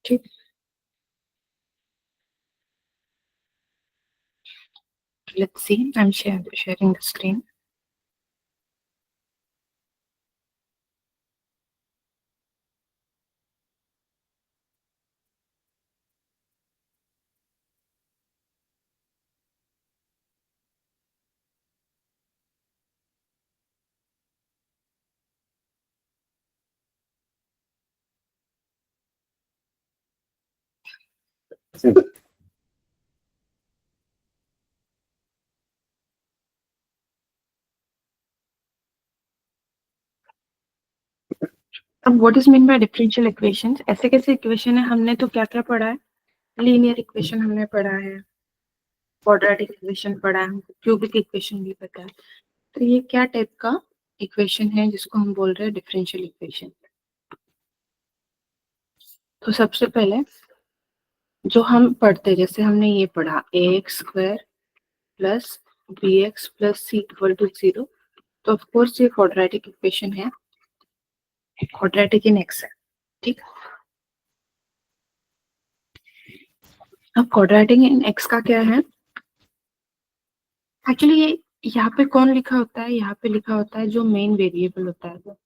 ठीक, let's see. I'm sharing the screen. अब what is mean by differential equations? ऐसे कैसे इक्वेशन है? हमने तो क्या क्या पढ़ा है? लीनियर इक्वेशन हमने पढ़ा है, क्वाड्रेटिक इक्वेशन पढ़ा है, क्यूबिक इक्वेशन भी पता है। तो ये क्या टाइप का इक्वेशन है जिसको हम बोल रहे हैं डिफरेंशियल इक्वेशन? तो सबसे पहले जो हम पढ़ते, जैसे हमने ये पढ़ा ax² plus bx plus c equal to 0, तो ऑफ कोर्स ये क्वाड्रेटिक इक्वेशन है, क्वाड्रेटिक इन एक्स है। ठीक, अब क्वाड्रेटिक इन एक्स का क्या है? एक्चुअली ये यहाँ पे कौन लिखा होता है? यहाँ पे लिखा होता है जो मेन वेरिएबल होता है वो,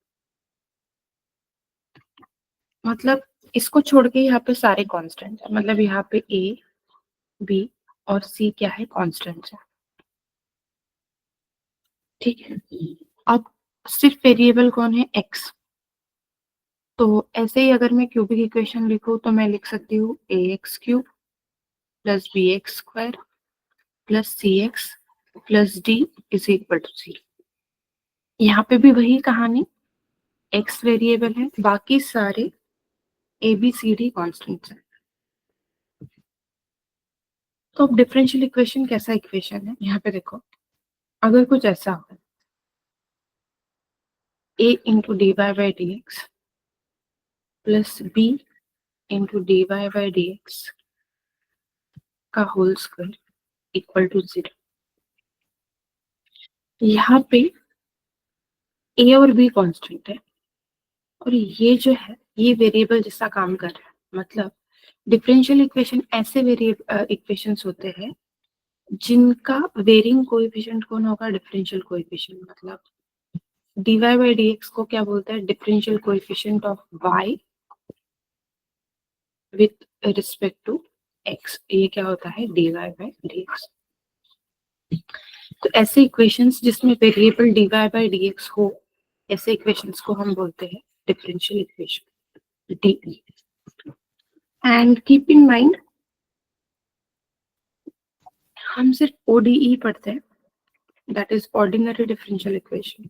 मतलब इसको छोड़ के यहाँ पे सारे कांस्टेंट है, मतलब यहाँ पे a b और c क्या है? कांस्टेंट है। ठीक है, अब सिर्फ वेरिएबल कौन है? x। तो ऐसे ही अगर मैं क्यूबिक इक्वेशन लिखूं तो मैं लिख सकती हूँ ax³ plus bx² plus cx plus d is equal to 0। यहाँ पे भी वही कहानी, x वेरिएबल है, बाकी सारे a b c d constants है। तो अब डिफरेंशियल इक्वेशन कैसा इक्वेशन है? यहाँ पे देखो, अगर कुछ ऐसा हो a into d y by d x plus b into d y by d x का होल स्क्वायर इक्वल टू 0। यहाँ पे a और b कांस्टेंट है और ये जो है ये वेरिएबल जैसा काम कर रहा है। मतलब डिफरेंशियल इक्वेशन ऐसे वेरिएबल इक्वेशंस होते हैं जिनका वेरिंग कोएफिशिएंट कौन होगा? Differential coefficient. मतलब dy बाई dx को क्या बोलते हैं? Differential coefficient of y with respect to x। ये क्या होता है? dy by dx। तो ऐसे इक्वेशंस जिसमें वेरिएबल dy बाई dx हो, ऐसे इक्वेशंस को हम बोलते हैं differential equation, D. And keep in mind, हम सिर्फ ODE पढ़ते हैं, that is ordinary differential equation.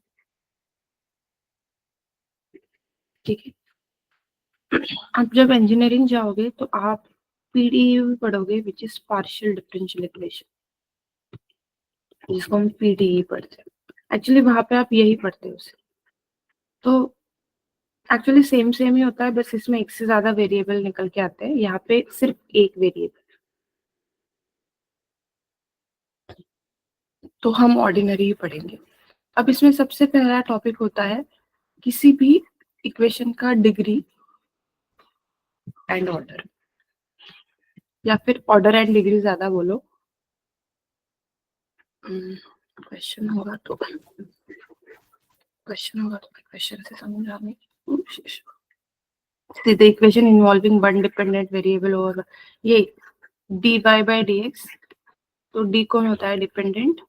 ठीक है, आप जब इंजीनियरिंग जाओगे तो आप पीडीई भी पढ़ोगे, which is partial differential equation, जिसको हम पीडीई पढ़ते हैं। एक्चुअली वहां पे आप यही पढ़ते हो उसे। तो एक्चुअली सेम सेम ही होता है, बस इसमें एक से ज्यादा वेरिएबल निकल के आते हैं, यहाँ पे सिर्फ एक वेरिएबल। तो हम ऑर्डिनरी ही पढ़ेंगे। अब इसमें सबसे पहला टॉपिक होता है किसी भी इक्वेशन का डिग्री एंड ऑर्डर, या फिर ऑर्डर एंड डिग्री ज्यादा बोलो। क्वेश्चन होगा तो क्वेश्चन से समझ आने की कोशिश। See the equation involving one dependent variable over ये dy बाई dx, तो d कौन होता है? डिपेंडेंट,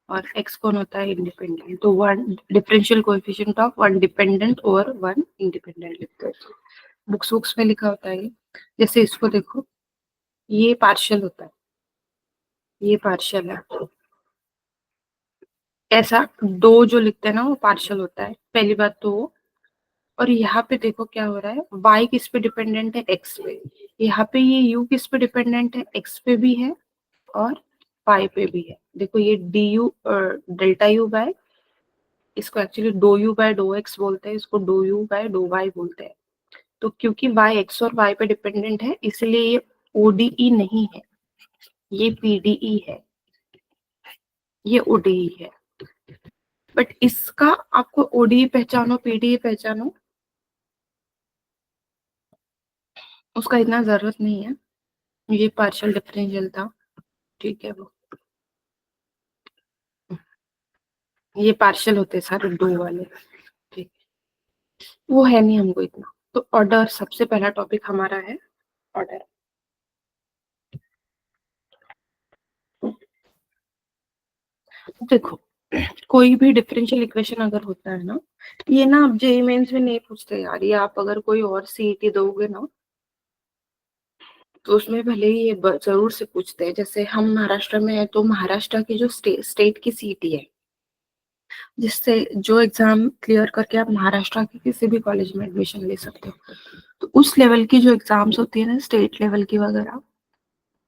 और x कौन होता है? इंडिपेंडेंट। तो one differential coefficient of one dependent over one independent लिखते हैं। बुक्स में लिखा होता है। जैसे इसको देखो, ये पार्शियल होता है, ये पार्शियल है। ऐसा दो जो लिखते हैं ना वो पार्शियल होता है, पहली बात तो वो। और यहाँ पे देखो क्या हो रहा है, y किस पे डिपेंडेंट है? x पे। यहाँ पे ये u किस पे डिपेंडेंट है? x पे भी है और y पे भी है। देखो ये du डेल्टा u बाय, इसको एक्चुअली डो u बाय डो x बोलते हैं, इसको डो u बाय डो y बोलते हैं। तो क्योंकि y x और y पे डिपेंडेंट है, इसलिए ये ODE नहीं है, ये PDE है, ये ODE है। बट इसका आपको ODE पहचानो, PDE पहचानो, उसका इतना जरूरत नहीं है, ये पार्शियल डिफरेंशियल था, ठीक है। वो ये पार्शियल होते सारे दो वाले, ठीक। वो है नहीं हमको इतना। तो ऑर्डर सबसे पहला टॉपिक हमारा है ऑर्डर। देखो, कोई भी डिफरेंशियल इक्वेशन अगर होता है ना, ये ना आप जेईई मेंस में नहीं पूछते यार, ये आप अगर कोई और सीईटी दोगे ना, तो उसमें भले ही ये जरूर से पूछते हैं। जैसे हम महाराष्ट्र में है, तो महाराष्ट्र की जो स्टेट की सीईटी है, जिससे जो एग्जाम क्लियर करके आप महाराष्ट्र के किसी भी कॉलेज में एडमिशन ले सकते हो, तो उस लेवल की जो एग्जाम्स होती है ना, स्टेट लेवल की वगैरह,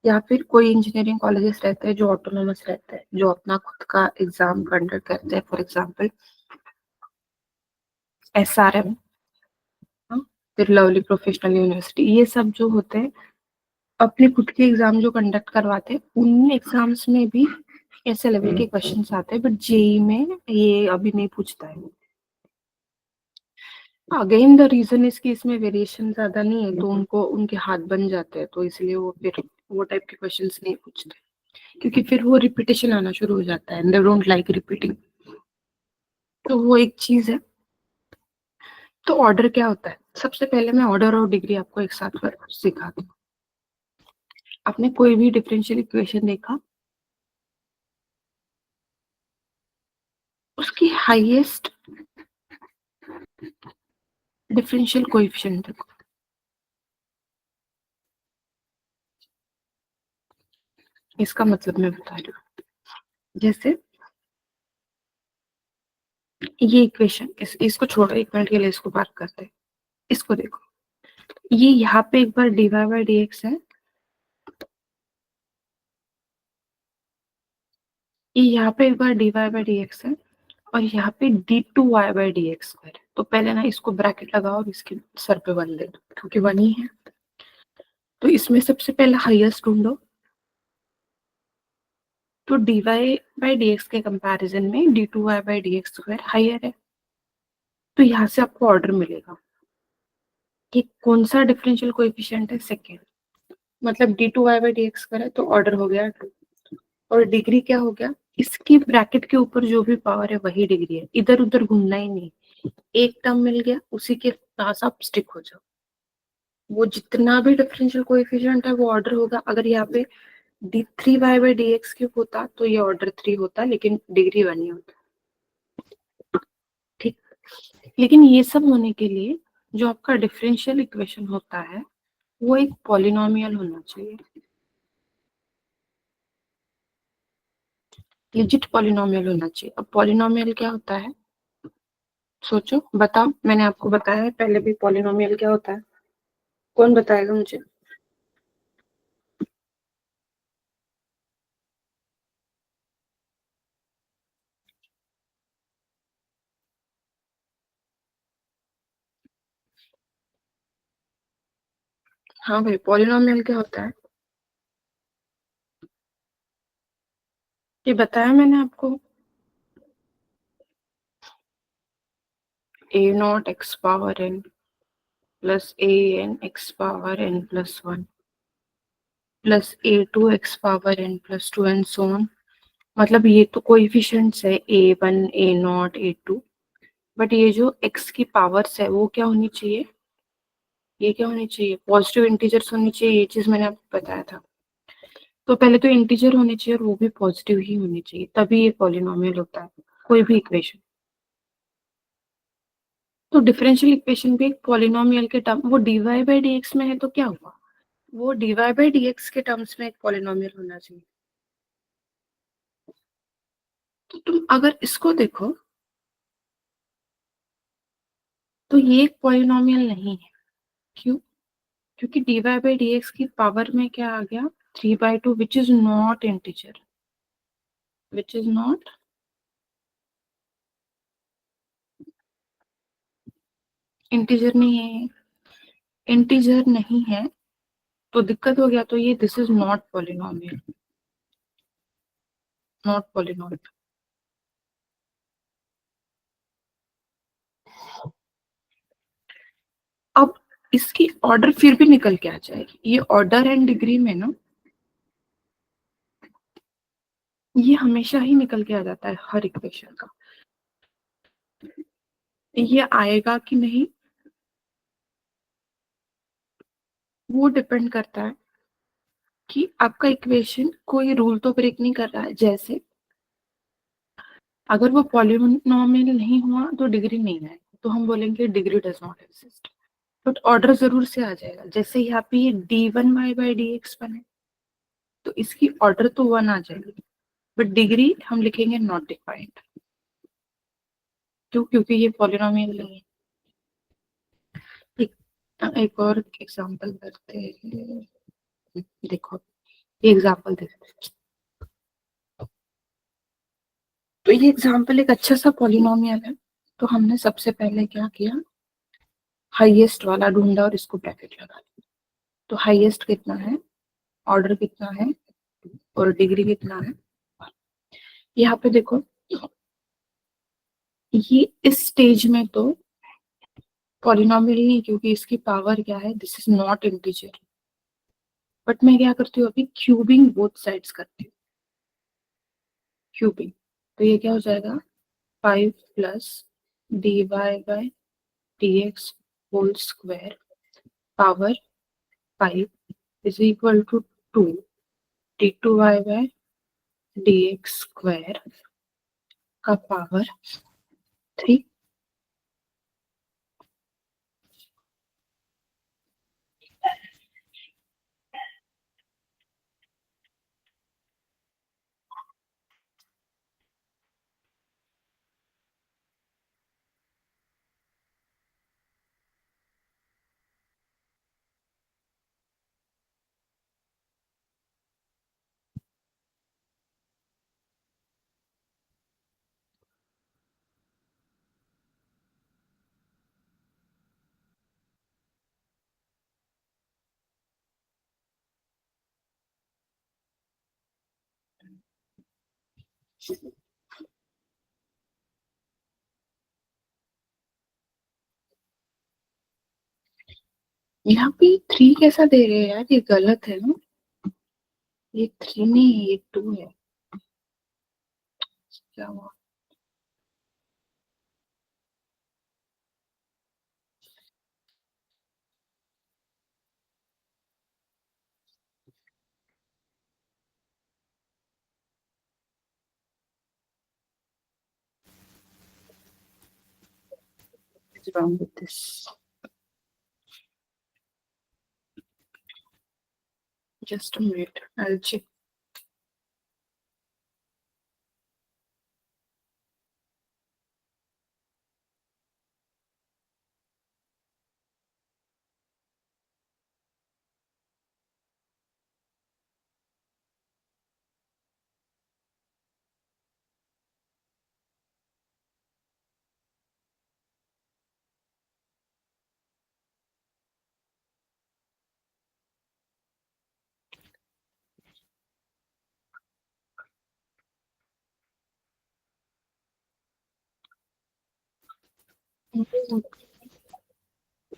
या फिर कोई इंजीनियरिंग कॉलेजेस रहते हैं जो ऑटोनोमस रहते हैं, जो अपना खुद का एग्जाम कंडक्ट करते हैं, फॉर एग्जाम्पल एसआरएम, फिर लवली प्रोफेशनल यूनिवर्सिटी, ये सब जो होते हैं अपने खुद के एग्जाम जो कंडक्ट करवाते हैं, उन एग्जाम्स में भी ऐसे लेवल के क्वेश्चंस आते हैं, बट जेई में ये अभी नहीं पूछता है। अगेन द रीजन इज कि इसमें वेरिएशन ज्यादा नहीं है, तो उनको उनके हाथ बन जाते हैं, तो इसलिए वो फिर वो टाइप के क्वेश्चंस नहीं पूछते, क्योंकि फिर वो रिपीटेशन आना शुरू हो जाता है, दे डोंट लाइक रिपीटिंग। तो वो एक चीज है। तो ऑर्डर क्या होता है, सबसे पहले मैं ऑर्डर और डिग्री आपको एक साथ सिखा दूं। आपने कोई भी डिफरेंशियल इक्वेशन देखा, उसकी हाईएस्ट डिफरेंशियल कोएफिशिएंट देखो। इसका मतलब मैं बता रही हूँ। जैसे ये इक्वेशन, इसको छोड़ो, एक मिनट के लिए इसको बात करते हैं। इसको देखो, ये यहाँ पे एक बार dy बाई डी एक्स है, ये यहाँ पे एक बार dy बाई डी एक्स है, और यहाँ पे d2y by d x square. तो पहले ना इसको ब्रैकेट लगाओ और इसके सर पे वन ले दो, क्योंकि वन ही है। तो इसमें सबसे पहले हाईएस्ट ढूंढो, तो dy बाई डी एक्स के कंपैरिजन में d2y by d x square higher है, तो यहाँ से आपको ऑर्डर मिलेगा कि कौन सा डिफरेंशियल कोएफिशिएंट है, सेकेंड। मतलब d2y by d x square है, तो ऑर्डर हो गया 2। और डिग्री क्या हो गया, इसकी ब्रैकेट के ऊपर जो भी पावर है वही डिग्री है, इधर उधर घूमना ही नहीं। एक टर्म मिल गया, उसी के पास आप स्टिक हो जाओ। वो जितना भी डिफरेंशियल कोएफिशिएंट है वो ऑर्डर होगा। अगर यहाँ पे d3y by d x cube होता तो ये ऑर्डर 3 होता, लेकिन डिग्री 1 ही होता, ठीक। लेकिन ये सब होने के लिए जो आपका डिफरेंशियल इक्वेशन होता है, वो एक पॉलिनोमियल होना चाहिए, लिजिट पॉलिनोमियल होना चाहिए। अब पॉलिनोमियल क्या होता है, सोचो, बताओ। मैंने आपको बताया है पहले भी पॉलिनोमियल क्या होता है, कौन बताएगा मुझे? हाँ भाई, पॉलिनोमियल क्या होता है, ये बताया मैंने आपको। A nought x power n plus a n x power n plus one plus a two x power n plus two and so on. मतलब ये तो कोएफिशिएंट्स है, a one a nought a two, but ये जो x की powers है वो क्या होनी चाहिए, ये क्या होनी चाहिए, पॉजिटिव इंटीजर्स होनी चाहिए। ये चीज मैंने आपको बताया था। तो पहले तो इंटीजर होने चाहिए और वो भी पॉजिटिव ही होनी चाहिए, तभी ये पॉलिनोमियल होता है, कोई भी इक्वेशन। तो डिफरेंशियल इक्वेशन भी एक पॉलिनोमियल के टर्म, वो डीवाई बाई डी एक्स में है तो क्या हुआ, वो डीवाई बाई डी एक्स के टर्म्स में एक पॉलिनोमियल होना चाहिए। तो तुम अगर इसको देखो, तो ये एक पॉलिनोमियल नहीं है। क्यों? क्योंकि डीवाई बाई डी एक्स की पावर में क्या आ गया, 3/2, which is not integer, which is not integer, नहीं है, इंटीजर नहीं है, तो दिक्कत हो गया। तो ये this is not polynomial, not polynomial. अब इसकी ऑर्डर फिर भी निकल के आ जाएगी। ये ऑर्डर एंड डिग्री में ना ये हमेशा ही निकल के आ जाता है हर इक्वेशन का। ये आएगा कि नहीं वो डिपेंड करता है कि आपका इक्वेशन कोई रूल तो ब्रेक नहीं कर रहा है। जैसे अगर वो पॉलिनोमियल नहीं हुआ तो डिग्री नहीं आएगी, तो हम बोलेंगे degree does not exist. But order जरूर से आ जाएगा। जैसे यहाँ पे ये d1y/dx बने तो इसकी ऑर्डर तो 1 आ जाएगी, बट डिग्री हम लिखेंगे नॉट डिफाइंड। क्यों? क्योंकि ये पॉलिनोमियल नहीं है। एक, एक और एग्जांपल करते हैं। देखो ये एग्जांपल देखते हैं। तो ये एग्जांपल एक अच्छा सा पॉलिनोमियल है। तो हमने सबसे पहले क्या किया, हाईएस्ट वाला ढूंढा और इसको ब्रैकेट लगा दिया। तो हाईएस्ट कितना है, ऑर्डर कितना है और डिग्री कितना है। यहाँ पे देखो ये इस स्टेज में तो पॉलिनोमियल नहीं, क्योंकि इसकी पावर क्या है, this is not integer. But मैं क्या करती हूँ अभी, क्यूबिंग बोथ साइड्स करती हूँ। क्यूबिंग तो ये क्या हो जाएगा, 5 plus dy/dx whole square power 5 is equal to 2 d2y/dx square का पावर 3। यहाँ पे 3 कैसा दे रहे हैं यार, ये गलत है ना। ये 3 नहीं है, ये 2 है। क्या हुआ? What's wrong with this? Just a minute, I'll check.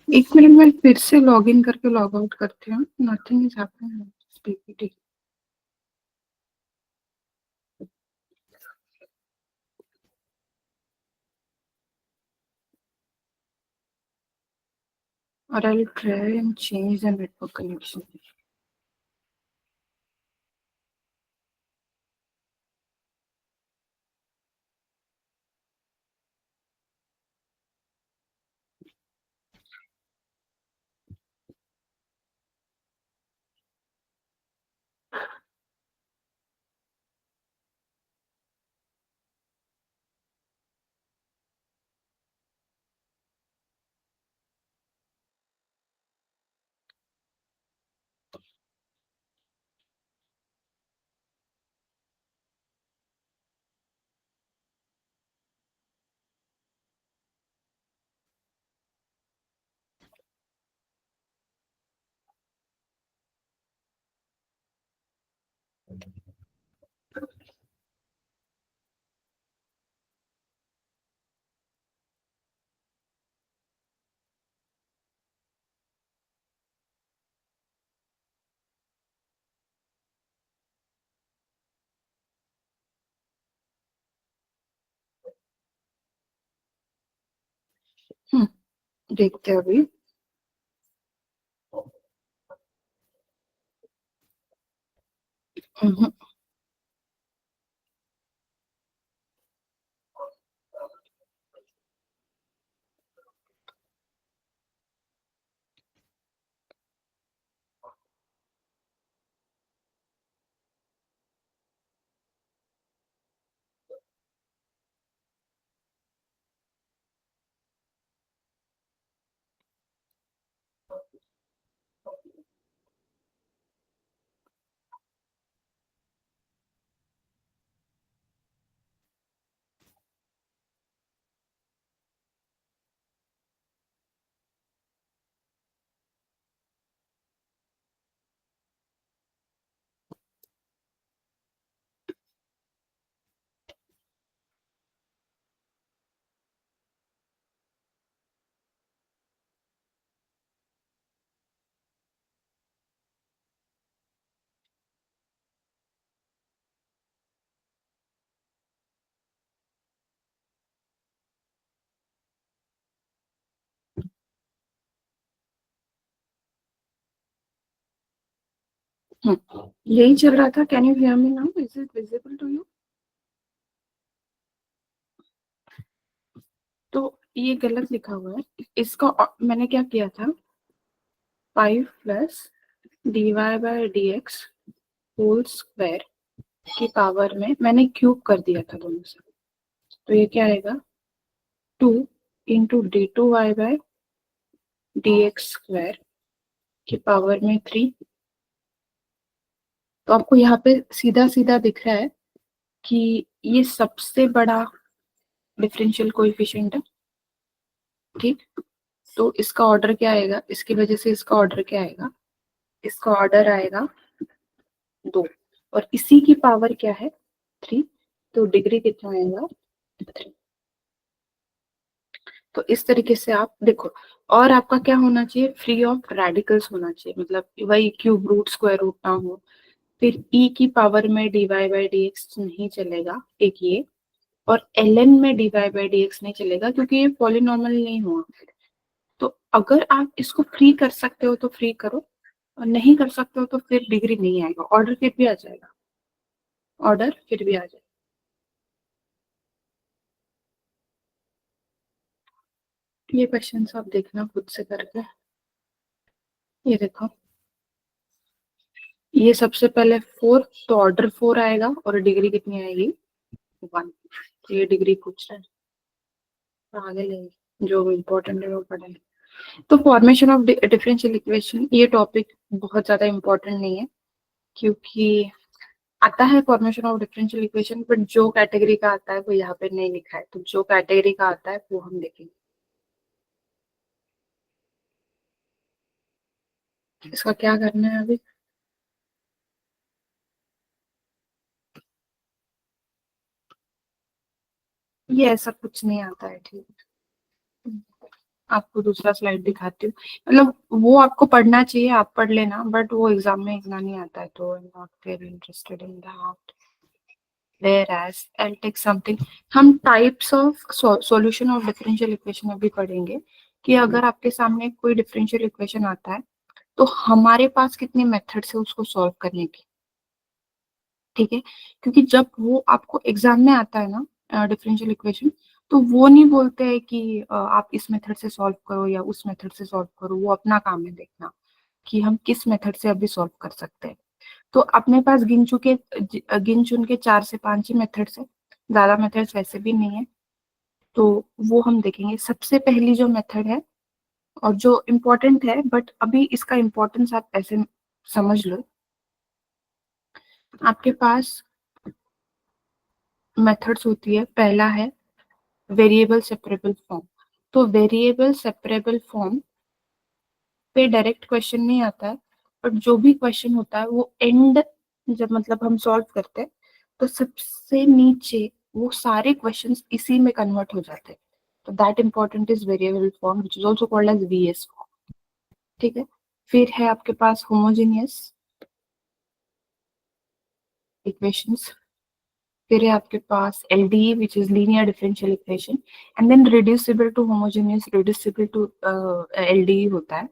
एक मिनट में फिर से लॉग इन करके लॉग आउट करती हूँ। Nothing is happening PPT. और I try and change the network connection. देखते हैं अभी। हम्म, यही चल रहा था। Can you hear me now? Is it visible to you? तो ये गलत लिखा हुआ है इसका। मैंने क्या किया था, 5 + dy/dx होल स्क्वायर की पावर में मैंने क्यूब कर दिया था दोनों से। तो ये क्या आएगा, 2 × d2y/dx की पावर में 3। तो आपको यहाँ पे सीधा सीधा दिख रहा है कि ये सबसे बड़ा डिफरेंशियल कोएफिशिएंट है। ठीक, तो इसका ऑर्डर क्या आएगा, इसकी वजह से इसका ऑर्डर क्या आएगा, इसका ऑर्डर आएगा 2। और इसी की पावर क्या है, 3। तो डिग्री कितना आएगा, 3। तो इस तरीके से आप देखो। और आपका क्या होना चाहिए, फ्री ऑफ रेडिकल्स होना चाहिए, मतलब वही क्यूब रूट स्क्वायर रूट ना हो। फिर ई की पावर में dy/dx नहीं चलेगा, एक ये। और ln में dy/dx नहीं चलेगा क्योंकि ये पॉलिनॉमियल नहीं हुआ। तो अगर आप इसको फ्री कर सकते हो तो फ्री करो, और नहीं कर सकते हो तो फिर डिग्री नहीं आएगा, ऑर्डर फिर भी आ जाएगा, ऑर्डर फिर भी आ जाएगा। ये क्वेश्चन आप देखना खुद से करके। ये देखो, ये सबसे पहले 4, तो ऑर्डर 4 आएगा और डिग्री कितनी आएगी, 1। तो ये डिग्री पूछ रहा है, तो आगे ले, जो इम्पोर्टेंट है वो पढ़ेंगे। तो फॉर्मेशन ऑफ डिफरेंशियल इक्वेशन ये टॉपिक बहुत ज्यादा इम्पोर्टेंट नहीं है, क्योंकि आता है formation of differential equation, but जो कैटेगरी का आता है वो यहाँ पे नहीं लिखा है। तो जो कैटेगरी का आता है वो हम देखेंगे। इसका क्या करना है अभी, ये ऐसा कुछ नहीं आता है। ठीक, आपको दूसरा स्लाइड दिखाती हूँ। मतलब वो आपको पढ़ना चाहिए, आप पढ़ लेना, बट वो एग्जाम में इतना नहीं आता है, तो not very interested in that. whereas I'll take something, हम types of solution of differential equation अभी पढ़ेंगे, कि अगर आपके सामने कोई डिफरेंशियल इक्वेशन आता है तो हमारे पास कितने मेथड है उसको सॉल्व करने की। ठीक है, क्योंकि जब वो आपको एग्जाम में आता है ना डिफरेंशियल इक्वेशन, तो वो नहीं बोलते हैं कि आप इस मेथड से सॉल्व करो या उस मेथड से सॉल्व करो। वो अपना काम है देखना कि हम किस मेथड से अभी सॉल्व कर सकते हैं। तो अपने पास गिन चुन के 4 से 5 ही मेथड्स है, ज्यादा मेथड्स वैसे भी नहीं है। तो वो हम देखेंगे। सबसे पहली जो मेथड है और जो इम्पोर्टेंट है, बट अभी इसका इम्पोर्टेंस आप ऐसे समझ लो, आपके पास मेथड्स होती है। पहला है वेरिएबल सेपरेबल फॉर्म। तो वेरिएबल सेपरेबल फॉर्म पे डायरेक्ट क्वेश्चन नहीं आता है, बट जो भी क्वेश्चन होता है वो एंड, जब मतलब हम सॉल्व करते हैं तो सबसे नीचे वो सारे क्वेश्चंस इसी में कन्वर्ट हो जाते हैं। तो that important is variable form which is also called as VS form. ठीक है, फिर है आपके पास होमोजेनियस इक्वेशंस। फिर है आपके पास LDE which is linear differential equation, and then reducible to homogeneous, reducible to LDE होता है।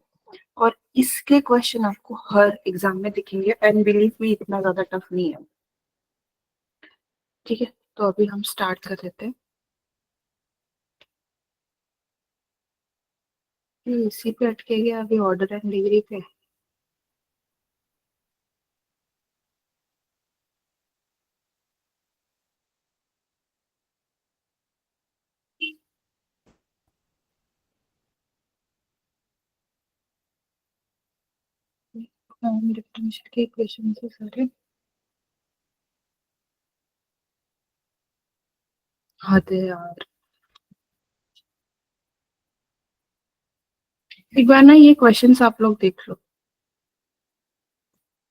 और इसके क्वेश्चन आपको हर एग्जाम में दिखेंगे, एंड बिलीव मी इतना ज्यादा टफ नहीं है। ठीक है, तो अभी हम स्टार्ट कर देते हैं। इसी पे अटके गया, अभी ऑर्डर एंड डिग्री पे। डिफरेंशियल के इक्वेशन से सारे हद है यार। एक बार ना ये क्वेश्चंस आप लोग देख लो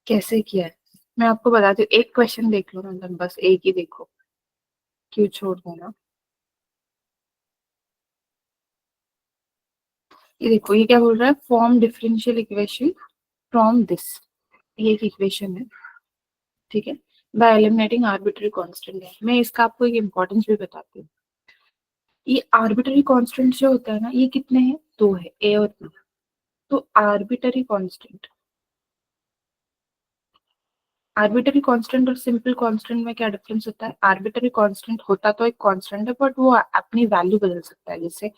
कैसे किया है। मैं आपको बताती हूँ, एक क्वेश्चन देख लो, मतलब बस एक ही देखो, क्यों छोड़ देना। ये देखो, ये क्या बोल रहा है, form differential equation from this. ये एक इक्वेशन है, ठीक है, बाय एलिमिनेटिंग आर्बिट्री कांस्टेंट है। मैं इसका आपको एक इंपॉर्टेंस भी बताती हूँ। ये आर्बिट्री कांस्टेंट जो होता है ना, ये कितने हैं, दो है, ए और बी। तो आर्बिट्री कांस्टेंट और सिंपल कांस्टेंट में क्या डिफरेंस होता है। आर्बिट्री कांस्टेंट होता तो एक कांस्टेंट है, बट वो अपनी वैल्यू बदल सकता है। जैसे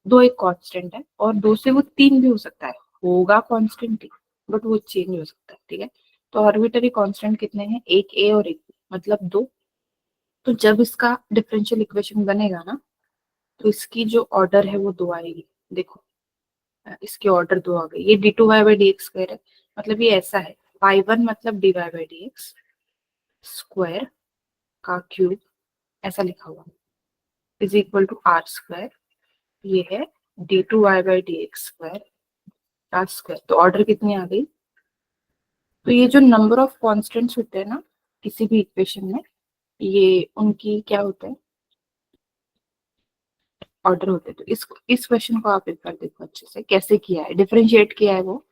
दो एक कांस्टेंट है, और दो से वो तीन भी हो सकता है, होगा कांस्टेंट ही, बट वो चेंज हो सकता है। ठीक है, तो आर्बिट्री कांस्टेंट कितने हैं, एक ए और एक बी, मतलब दो। तो जब इसका डिफरेंशियल इक्वेशन बनेगा ना, तो इसकी जो ऑर्डर है वो दो आएगी। देखो, इसकी ऑर्डर दो आ गई। ये d2y/dx² है, मतलब ये ऐसा है, y1 मतलब dy/dx स्क्वायर का क्यूब, ऐसा लिखा हुआ इज इक्वल टू r²। ये है d2y/dx² का स्क्वायर। तो ऑर्डर कितनी आ गई। तो ये जो नंबर ऑफ कॉन्स्टेंट्स होते हैं ना किसी भी इक्वेशन में, ये उनकी क्या होता है, ऑर्डर होते हैं। तो इस क्वेश्चन को आप एक बार देखो अच्छे से, कैसे किया है, डिफरेंशिएट किया है वो।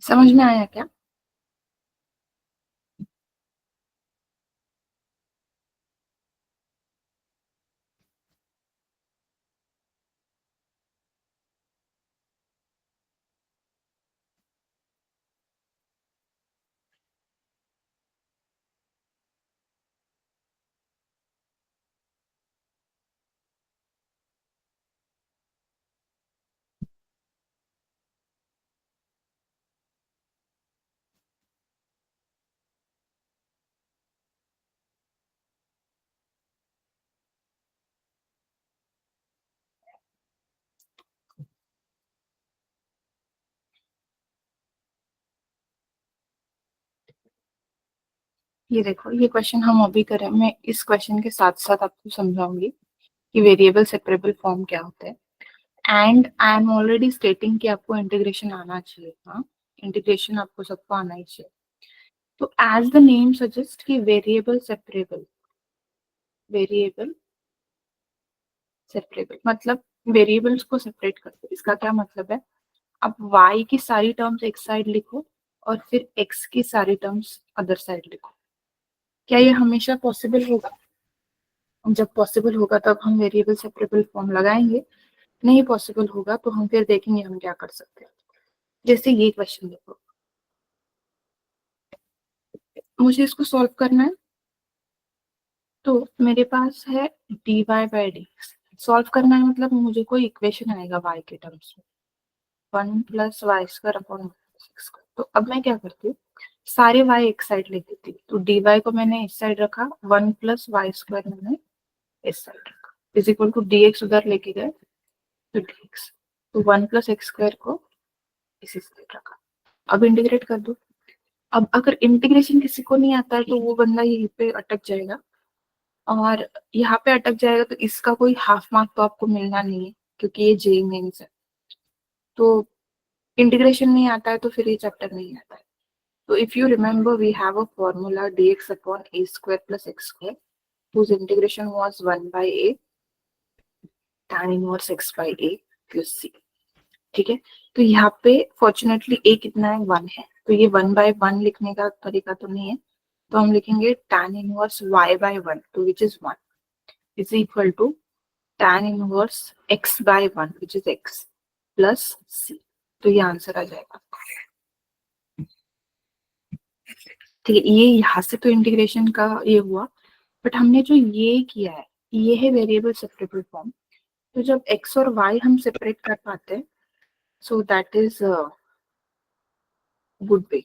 समझ में आया क्या। ये देखो, ये क्वेश्चन हम अभी करें, मैं इस क्वेश्चन के साथ साथ आपको समझाऊंगी कि वेरिएबल सेपरेबल फॉर्म क्या होता है। एंड आई एम ऑलरेडी स्टेटिंग कि आपको इंटीग्रेशन आना चाहिए। हाँ, इंटीग्रेशन आपको सबको आना ही चाहिए। तो एज द नेम सजेस्ट कि वेरिएबल सेपरेबल मतलब वेरिएबल्स को सेपरेट करते हैं। इसका क्या मतलब है, अब y की सारी टर्म्स एक साइड लिखो, और फिर x की सारी टर्म्स अदर साइड लिखो। क्या ये हमेशा पॉसिबल होगा। जब पॉसिबल होगा तब हम वेरिएबल सेपरेबल फॉर्म लगाएंगे, नहीं पॉसिबल होगा तो हम फिर देखेंगे हम क्या कर सकते हैं। जैसे ये क्वेश्चन देखो, मुझे इसको सॉल्व करना है। तो मेरे पास है dy/dx, सॉल्व करना है मतलब मुझे कोई इक्वेशन आएगा y के टर्म्स में, 1 + y² अपॉन 6²। तो अब मैं क्या करती हूँ, सारे वाई एक साइड लेती थी, तो डी वाई को मैंने इस साइड रखा, 1 + y² मैंने इस साइड रखा, is equal to d x उधर लेके गए तो डी एक्स, तो 1 + x² को इसी साइड रखा। अब इंटीग्रेट कर दो। अब अगर इंटीग्रेशन किसी को नहीं आता है तो वो बंदा यहीं पे अटक जाएगा, और यहाँ पे अटक जाएगा तो इसका कोई हाफ मार्क तो आपको मिलना नहीं है, क्योंकि ये जेई मेन्स है। तो इंटीग्रेशन नहीं आता है तो फिर ये चैप्टर नहीं आता है। तो if you remember we have a formula dx/a² + x² whose integration was 1/a tan inverse x/a plus c। ठीक है, तो यहाँ पे फॉर्चुनेटली a कितना है, 1 है, तो ये 1/1 लिखने का तरीका तो नहीं है, तो हम लिखेंगे tan इनवर्स y/1, तो which is 1 is equal to tan inverse x/1 which is x plus c। तो ये आंसर आ जाएगा। ठीक है, ये यहाँ से तो इंटीग्रेशन का ये हुआ, बट हमने जो ये किया है ये है वेरिएबल सेपरेबल फॉर्म। तो जब x और y हम सेपरेट कर पाते हैं, so that is good way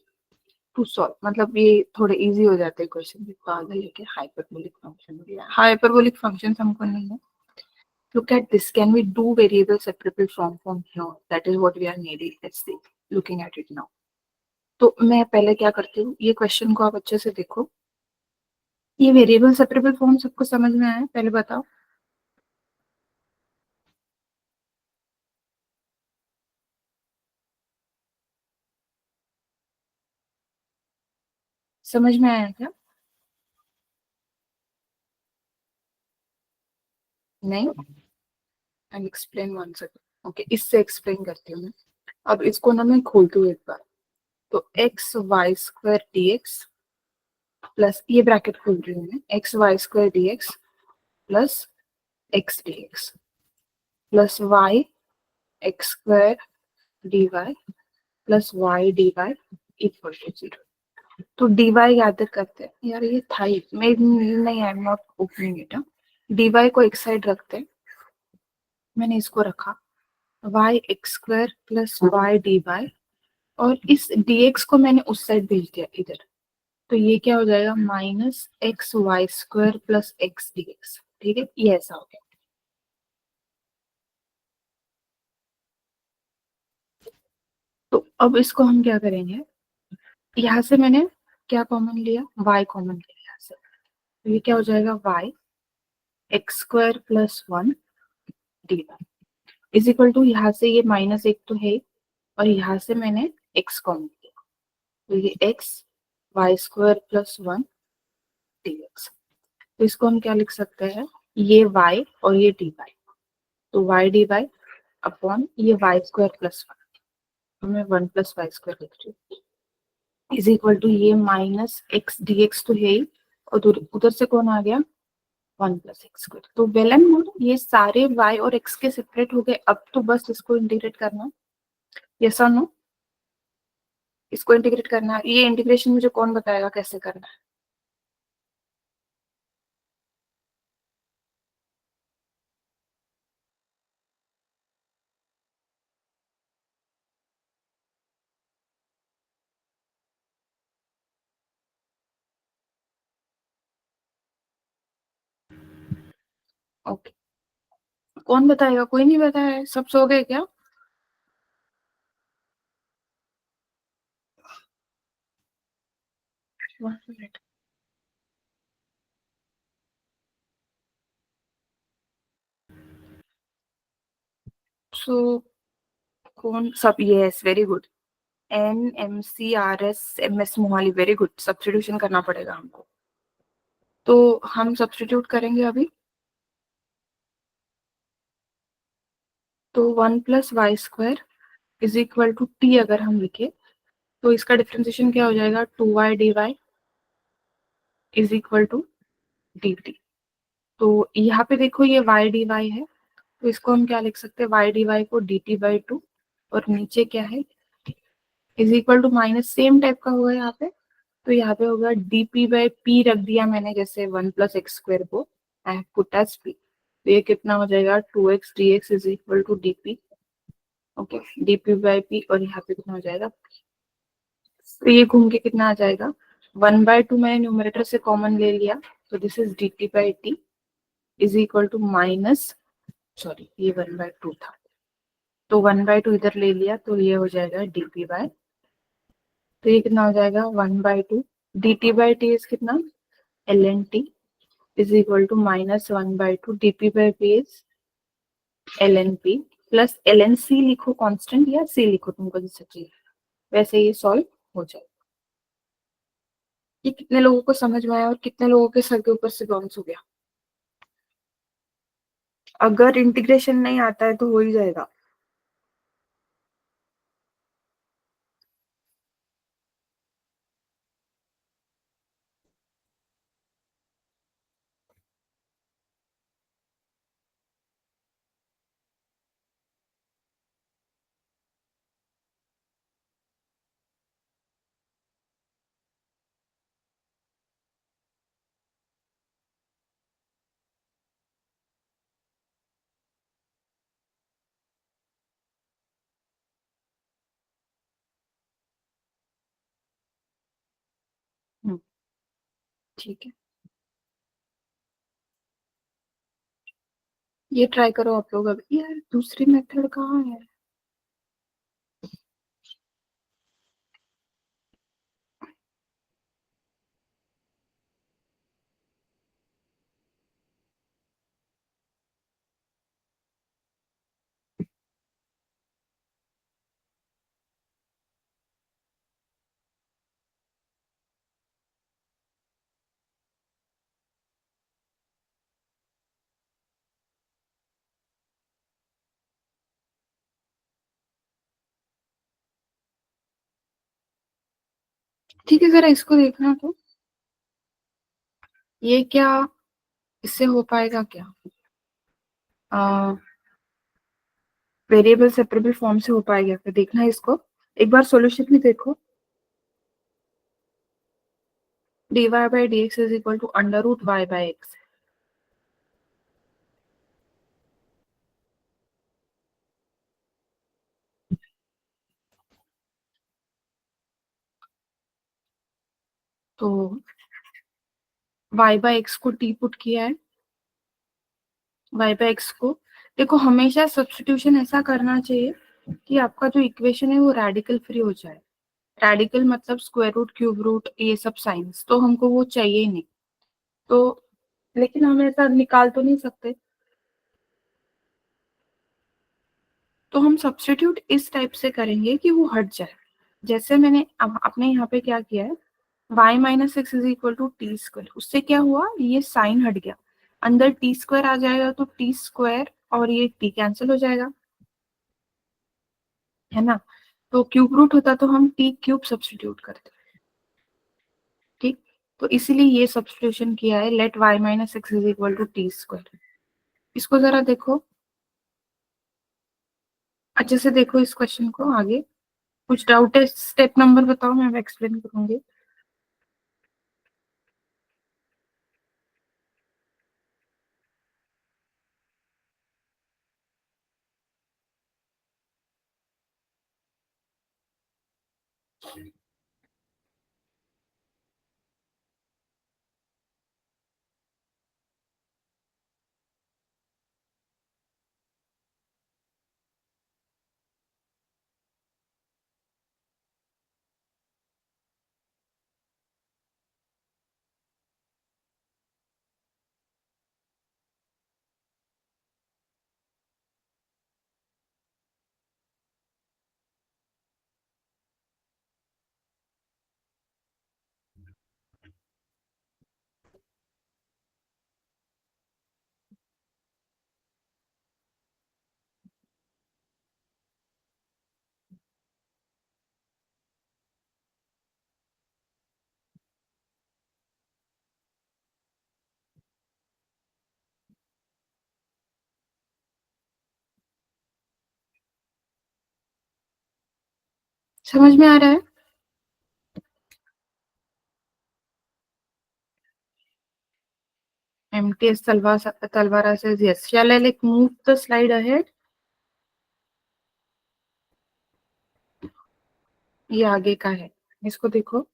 to solve, मतलब ये थोड़े इजी हो जाते हैं क्वेश्चन। पागल है क्या, हाइपरबोलिक फंक्शन दिया है, हाइपरबोलिक फंक्शन हमको नहीं है। Look at this, can we do variable separable form from here? That is what we are needing, let's see, looking at it now। तो मैं पहले क्या करती हूँ, ये क्वेश्चन को आप अच्छे से देखो। ये वेरिएबल सेपरेबल फॉर्म सबको समझ में आया, पहले बताओ। समझ में आया क्या? नहीं, I explain one second. Okay, इससे एक्सप्लेन करती हूँ मैं। अब इसको ना मैं खोलती हूँ एक बार। तो x/y² dx प्लस, ये ब्रैकेट खोल रही हूँ मैं, x/y² dx plus x dx plus y x² dy plus y dy equal to 0। तो dy याद करते हैं यार, ये था ही मैं नहीं, I am not opening it. dy को एक साइड रखते हैं, मैंने इसको रखा y x² plus y dy, और इस dx को मैंने उस साइड भेज दिया इधर, तो ये क्या हो जाएगा, -xy² प्लस x dx। ठीक है, ये ऐसा हो गया। तो अब इसको हम क्या करेंगे, यहाँ से मैंने क्या कॉमन लिया, y कॉमन लिया यहाँ से, तो ये क्या हो जाएगा, y x² plus 1 dy is equal to, यहाँ से ये -1 तो है, और यहाँ से मैंने x कॉमन लिया, तो ये x y² प्लस 1 dx। तो इसको हम क्या लिख सकते हैं, ये y और ये dy, तो y dy अपॉन ये y² प्लस 1, तो मैं 1 + y² लिख रही हूँ, इज इक्वल टू ये -x dx तो है ही, और उधर से कौन आ गया, 1 + x²। तो वेल एंड गुड, ये सारे y और x के सेपरेट हो गए। अब तो बस इसको इंटीग्रेट करना, यस और नो, इसको इंटीग्रेट करना है। ये इंटीग्रेशन मुझे कौन बताएगा कैसे करना है? ओके, कौन बताएगा, कोई नहीं बताया है, सब सो गए क्या? One minute। सो कौन सब, yes very good, NMCRS MS Mohali, very good, substitution करना पड़ेगा हमको, तो हम सब्स्टिट्यूट करेंगे अभी। तो 1 + y² is equal to t अगर हम लिखे, तो इसका डिफरेंशिएशन क्या हो जाएगा, 2y dy is equal to dt। तो यहाँ पे देखो ये y dy है, तो इसको हम क्या लिख सकते हैं, y dy को dt/2, और नीचे क्या है, is equal to minus, same type का होगा यहाँ पे, तो यहाँ पे होगा dp/p, रख दिया मैंने जैसे 1 + x² को, I have put as p, तो ये कितना हो जाएगा, 2x dx is equal to dp। Okay, dp/p, और यहाँ पे कितना हो जाएगा, तो ये घूम के कितना आ जाएगा, 1/2 मैंने न्यूमरेटर से कॉमन ले लिया, तो this is dt/t is equal to minus, sorry ये 1/2 था, तो 1/2 इधर ले लिया, तो ये हो जाएगा dp/, तो ये कितना हो जाएगा 1/2 dt/t इज कितना, ln t is equal to minus 1/2 dp/p is ln p plus ln c लिखो कांस्टेंट, या c लिखो तुमको जैसे चाहिए वैसे ये सॉल्व हो जाए। ये कितने लोगों को समझ में आया और कितने लोगों के सर के ऊपर से बाउंस हो गया? अगर इंटीग्रेशन नहीं आता है तो हो ही जाएगा। हम्म, ठीक है, ये ट्राई करो आप लोग। अभी यार दूसरी मेथड कहाँ है? ठीक है, जरा इसको देखना तो, ये क्या इससे हो पाएगा क्या? वेरिएबल सेपरेबल फॉर्म से हो पाएगा क्या, देखना है इसको एक बार, सॉल्यूशन में देखो। dy/dx is equal to under root y/x, तो y/x को t पुट किया है, y/x को देखो, हमेशा सब्स्टिट्यूशन ऐसा करना चाहिए कि आपका जो इक्वेशन है वो रेडिकल फ्री हो जाए। रेडिकल मतलब स्क्वायर रूट, क्यूब रूट, ये सब साइंस तो हमको वो चाहिए ही नहीं। तो लेकिन हम ऐसा निकाल तो नहीं सकते, तो हम सब्स्टिट्यूट इस टाइप से करेंगे कि वो हट जाए। जैसे मैंने अब अपने यहाँ पे क्या किया है, y-x is equal to t square, उससे क्या हुआ, ये साइन हट गया, अंदर टी स्क्वायर आ जाएगा, तो टी स्क्वायर और ये टी कैंसिल हो जाएगा, है ना। तो क्यूब रूट होता तो हम टी क्यूब सब्स्टिट्यूट करते, ठीक। तो इसीलिए ये सब्स्टिट्यूशन किया है, let y-x is equal to t square. इसको जरा देखो, अच्छे से देखो इस क्वेश्चन को आगे, कुछ डाउट है स्टेप नंबर बताओ, मैं एक्सप्लेन करूंगी। समझ में आ रहा है? MTS Talwara says yes. Shall I like move the slide ahead? ये आगे का है। इसको देखो,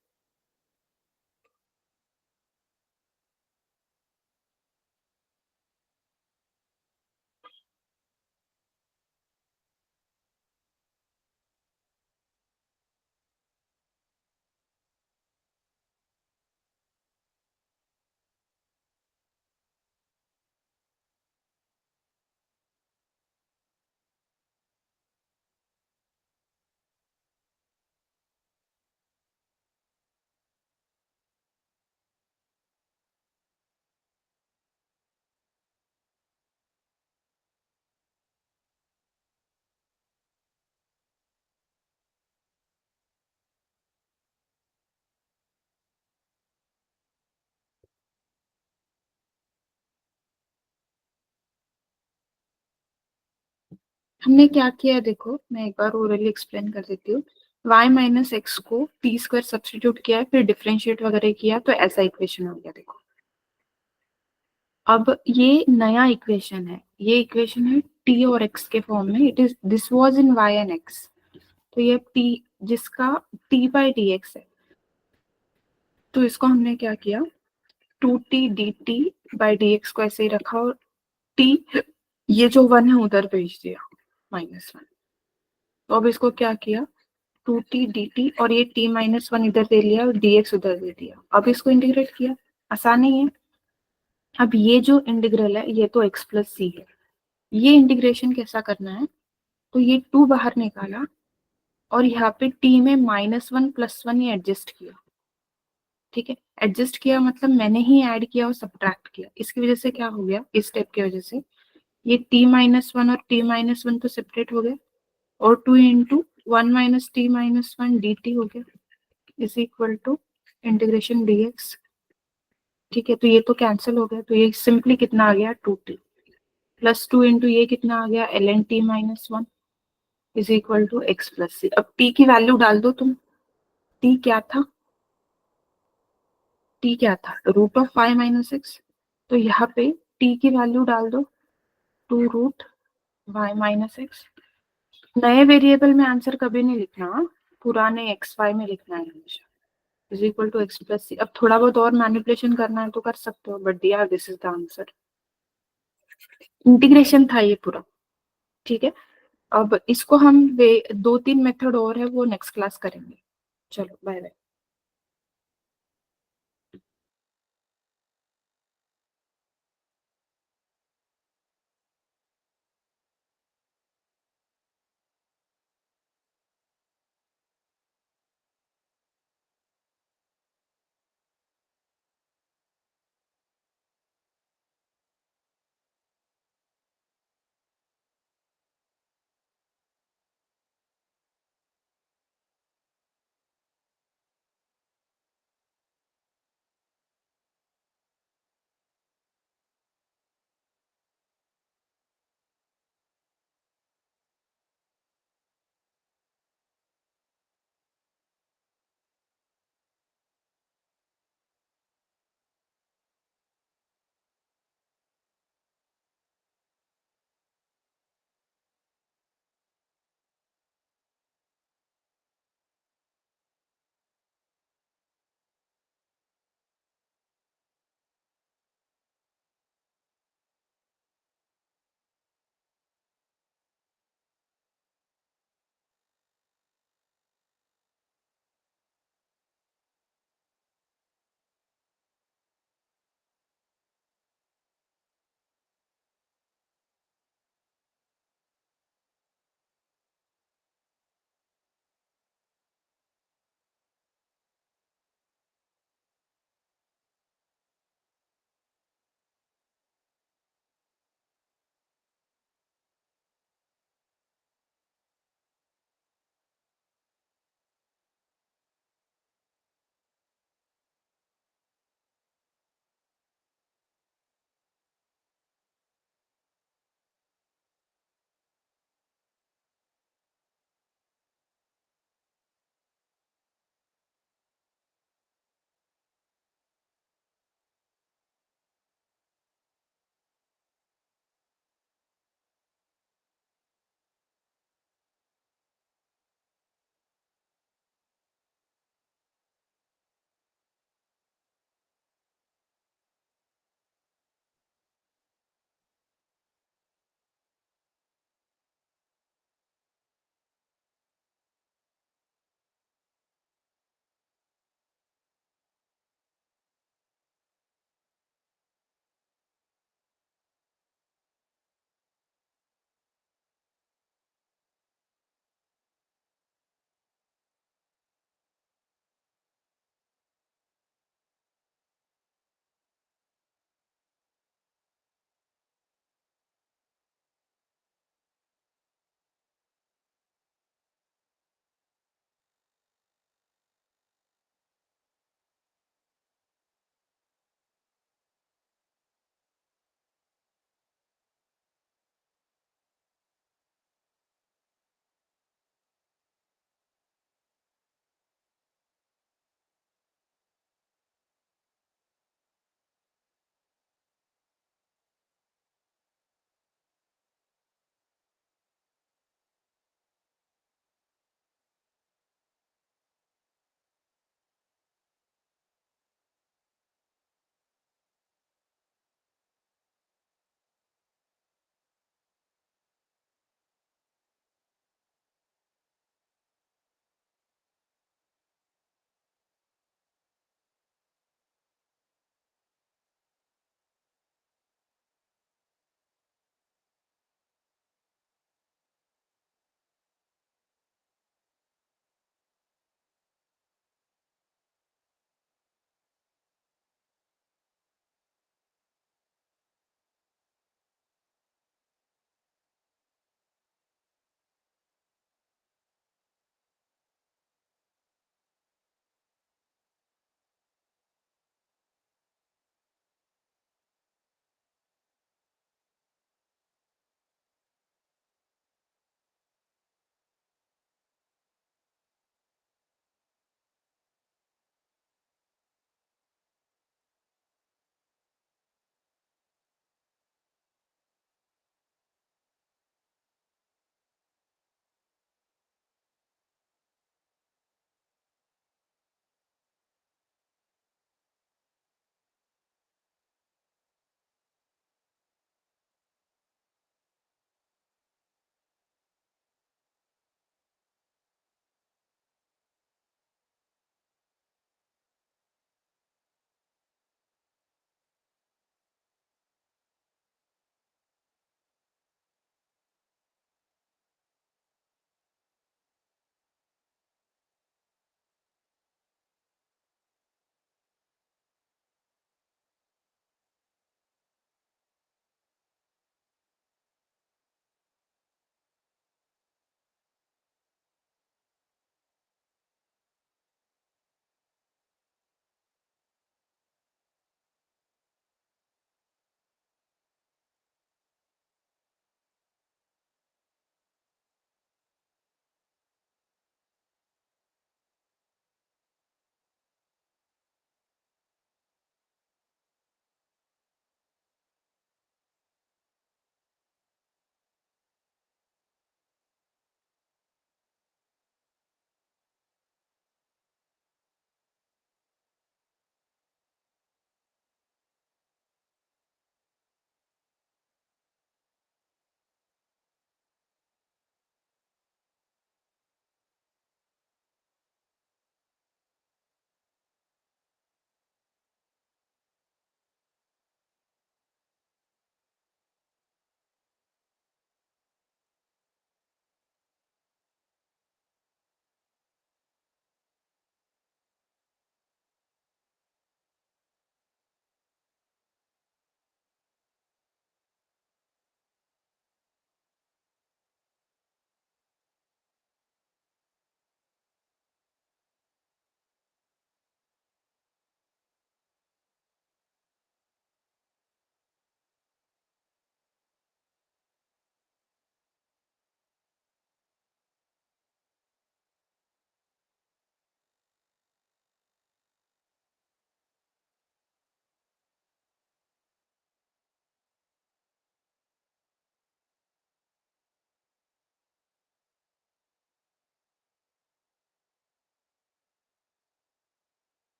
हमने क्या किया है देखो, मैं एक बार ओरली एक्सप्लेन कर देती हूँ। y माइनस एक्स को टी स्क्वायर सब्सटीट्यूट किया है, फिर डिफरेंशिएट वगैरह किया, तो ऐसा इक्वेशन हो गया देखो। अब ये नया इक्वेशन है, ये इक्वेशन है t और x के फॉर्म में। It is this was in y and x, तो ये t जिसका t बाई डी एक्स है, तो इसको हमने क्या किया, 2t dt by d x को ऐसे ही रखा, और t ये जो 1 है उधर भेज दिया, -1। तो अब इसको क्या किया, 2t dt, और ये t -1 इधर दे लिया और dx उधर दे दिया। अब इसको इंटीग्रेट किया, आसान ही है। अब ये जो इंटीग्रल है ये तो x प्लस सी है, ये इंटीग्रेशन कैसा करना है, तो ये 2 बाहर निकाला, और यहाँ पे t में -1 +1 ये एडजस्ट किया। ठीक है, एडजस्ट किया मतलब मैंने ही ऐड किया और सब्ट्रैक्ट किया, इसकी वजह से क्या हो गया, इस स्टेप की वजह से ये t-1 और t-1 तो सेपरेट हो गए, और 2 इंटू 1 माइनस t-1 dt हो गया, is equal to integration dx। ठीक है, तो ये तो कैंसिल हो गया, तो ये सिंपली कितना आ गया, 2t प्लस 2 इंटू ये कितना आ गया, ln t-1 is equal to x plus C. अब t की वैल्यू डाल दो तुम, t क्या था, t क्या था, रूट ऑफ 5 माइनस एक्स। तो यहाँ पे t की वैल्यू डाल दो, 2√y-x। नए वेरिएबल में आंसर कभी नहीं लिखना हाँ? पुराने एक्स वाई में लिखना है हमेशा, is equal to x plus C. अब थोड़ा बहुत और मैनिपुलेशन करना है तो कर सकते हो, बट दिया this is the answer. Integration था ये पूरा। ठीक है, अब इसको हम वे 2-3 मेथड और है वो नेक्स्ट क्लास करेंगे। चलो बाय बाय।